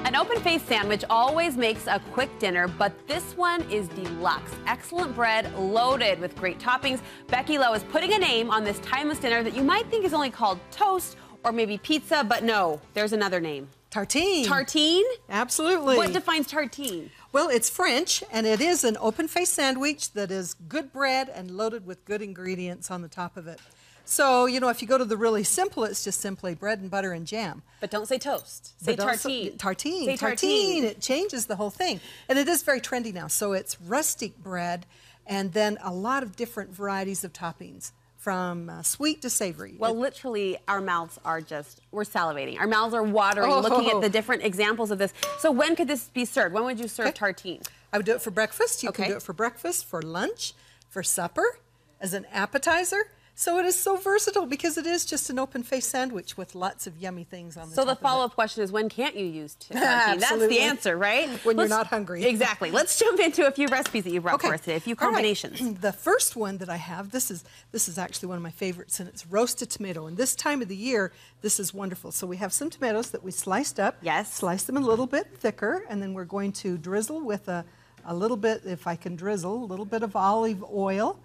An open-faced sandwich always makes a quick dinner, but this one is deluxe. Excellent bread loaded with great toppings. Becky Low is putting a name on this timeless dinner that you might think is only called toast or maybe pizza, but no, there's another name. Tartine. Tartine? Absolutely. What defines tartine? Well, it's French, and it is an open-faced sandwich that is good bread and loaded with good ingredients on the top of it. So, you know, if you go to the really simple, it's just simply bread and butter and jam. But don't say toast. Say tartine. Tartine. Say tartine. It changes the whole thing. And it is very trendy now. So it's rustic bread and then a lot of different varieties of toppings, from sweet to savory. Well, literally, our mouths are just, we're salivating. Our mouths are watering looking at the different examples of this. So when could this be served? When would you serve tartine? I would do it for breakfast. You can do it for breakfast, for lunch, for supper, as an appetizer. So it is so versatile because it is just an open-faced sandwich with lots of yummy things on the top. So the follow-up question is, when can't you use tartine? That's the answer, right? When you're not hungry. Exactly. Let's jump into a few recipes that you brought for us today, a few combinations. Right. The first one that I have, this is actually one of my favorites, and it's roasted tomato. And this time of the year, this is wonderful. So we have some tomatoes that we sliced up. Yes. Slice them a little bit thicker, and then we're going to drizzle with a little bit, if I can drizzle, a little bit of olive oil.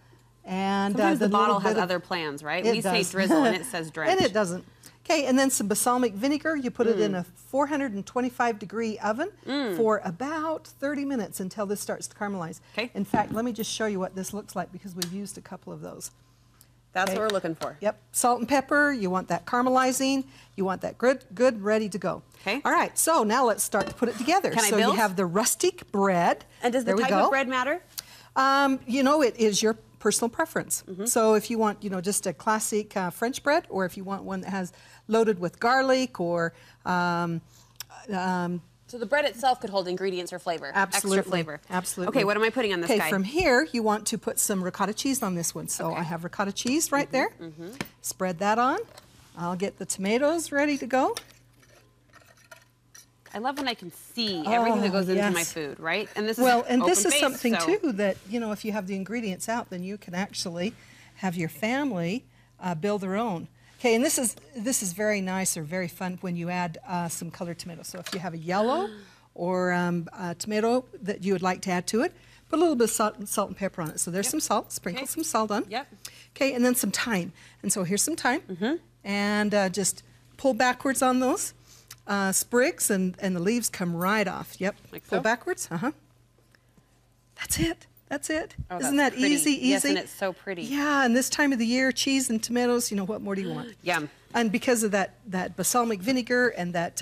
And sometimes the bottle has other plans, right? We say drizzle and it says drench. And it doesn't. Okay, and then some balsamic vinegar. You put it in a 425-degree oven for about 30 minutes until this starts to caramelize. Okay. In fact, let me just show you what this looks like because we've used a couple of those. That's what we're looking for. Yep. Salt and pepper. You want that caramelizing. You want that good, ready to go. Okay. All right, so now let's start to put it together. Can I build? So you have the rustic bread. And does the type of bread matter? You know, it is your personal preference. So if you want, you know, just a classic French bread, or if you want one that has loaded with garlic or so the bread itself could hold ingredients or flavor. Absolutely. Extra flavor. Absolutely. Okay, what am I putting on this guy? Okay, from here you want to put some ricotta cheese on this one. So I have ricotta cheese right there. Spread that on. I'll get the tomatoes ready to go. I love when I can see everything that goes into my food, right? And this is this is something too that, you know, if you have the ingredients out, then you can actually have your family build their own. Okay, and this is very nice or very fun when you add some colored tomatoes. So if you have a yellow or a tomato that you would like to add to it, put a little bit of salt and pepper on it. So there's some salt, sprinkle some salt on. Okay, and then some thyme. And so here's some thyme. And just pull backwards on those. Sprigs and the leaves come right off. Yep. Like pull backwards. That's it. That's it. Oh, Isn't that easy? Yes, and it's so pretty. Yeah, and this time of the year, cheese and tomatoes, you know, what more do you want? Yum. And because of that balsamic vinegar and that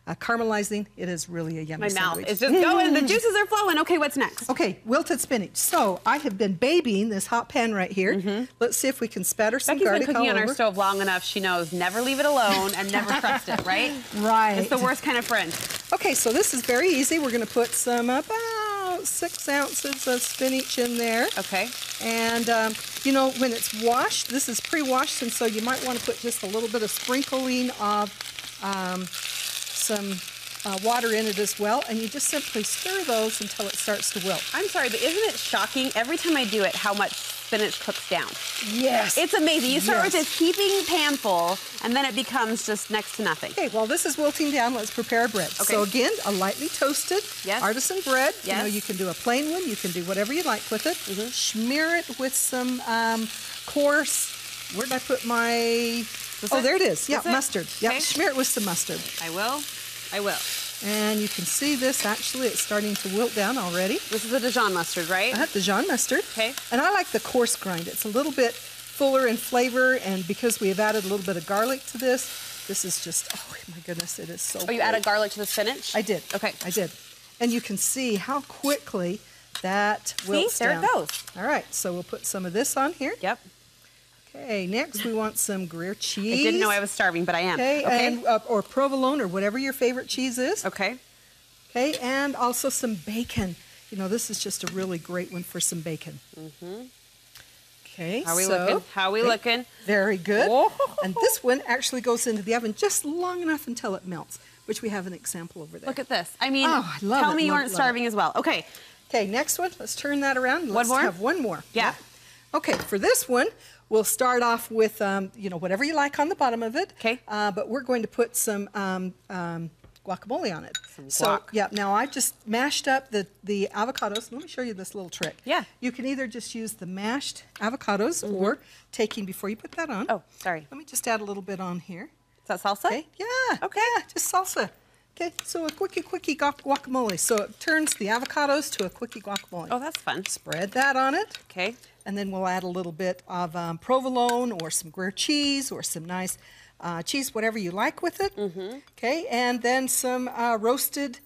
caramelizing, it is really a yummy sandwich. My mouth is just going. The juices are flowing. Okay, what's next? Okay, wilted spinach. So I have been babying this hot pan right here. Let's see if we can spatter some garlic all over. Becky's been cooking on our stove long enough. She knows never leave it alone and never trust it, right? Right. It's the worst kind of friend. Okay, so this is very easy. We're going to put some about 6 ounces of spinach in there. Okay. And, you know, when it's washed, this is pre-washed, and so you might want to put just a little bit of sprinkling of some water in it as well, and you just simply stir those until it starts to wilt. I'm sorry, but isn't it shocking every time I do it how much spinach cooks down? Yes. It's amazing. You start with this heaping pan full, and then it becomes just next to nothing. Okay, well, this is wilting down. Let's prepare our bread. Okay. So again, a lightly toasted artisan bread. You know, you can do a plain one. You can do whatever you like with it. Smear it with some coarse, where did I put my... there it is. Yeah, mustard. Yeah, smear it with some mustard. I will. I will. And you can see this, actually, it's starting to wilt down already. This is a Dijon mustard, right? Dijon mustard. Okay. And I like the coarse grind. It's a little bit fuller in flavor, and because we have added a little bit of garlic to this, this is just, oh my goodness, it is so good. Oh, you added garlic to the spinach? I did. Okay. I did. And you can see how quickly that wilts down. There it goes. All right, so we'll put some of this on here. Yep. Okay, next we want some Gruyere cheese. I didn't know I was starving, but I am. Okay, and, or provolone or whatever your favorite cheese is. Okay. Okay, and also some bacon. You know, this is just a really great one for some bacon. Okay, how are we looking? How are we looking? Very good. And this one actually goes into the oven just long enough until it melts, which we have an example over there. Look at this. I mean, I love tell me you aren't starving as well. Okay. Okay, next one. Let's turn that around. Let's have one more. Yeah. Okay, for this one, we'll start off with, you know, whatever you like on the bottom of it. Okay. But we're going to put some guacamole on it. Some guac. Yeah, now I just mashed up the avocados. Let me show you this little trick. Yeah. You can either just use the mashed avocados or taking, before you put that on. Oh, sorry. Let me just add a little bit on here. Is that salsa? Okay, yeah. Okay. Yeah, just salsa. Okay, so a quickie guacamole. So it turns the avocados to a quickie guacamole. Oh, that's fun. Spread that on it. Okay. And then we'll add a little bit of provolone or some Gruyere cheese or some nice cheese, whatever you like with it. Okay, and then some roasted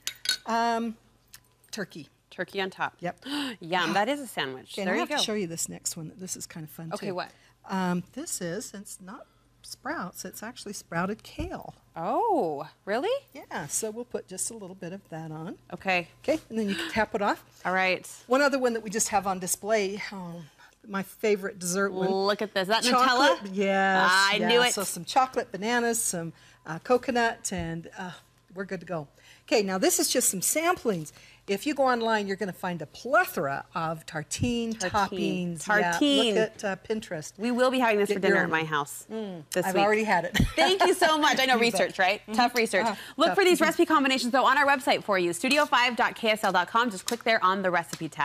turkey. Turkey on top. Yep. Yum. That is a sandwich. Okay, there I you have go. to show you this next one. This is kind of fun too. Okay, what? This is, it's not sprouts, it's actually sprouted kale. Oh, really? Yeah, so we'll put just a little bit of that on. Okay. Okay, and then you can tap it off. All right. One other one that we just have on display, my favorite dessert one. Look at this. Is that Chocolate, Nutella? yes. I knew it. So some chocolate, bananas, some coconut, and we're good to go. Okay, now this is just some samplings. If you go online, you're going to find a plethora of tartine toppings. Tartine. Yeah, look at Pinterest. We will be having this for dinner your at my house this I've week. already had it. Thank you so much. I know research, right? Tough research. Look tough. for these recipe combinations, though, on our website for you, studio5.ksl.com. Just click there on the recipe tab.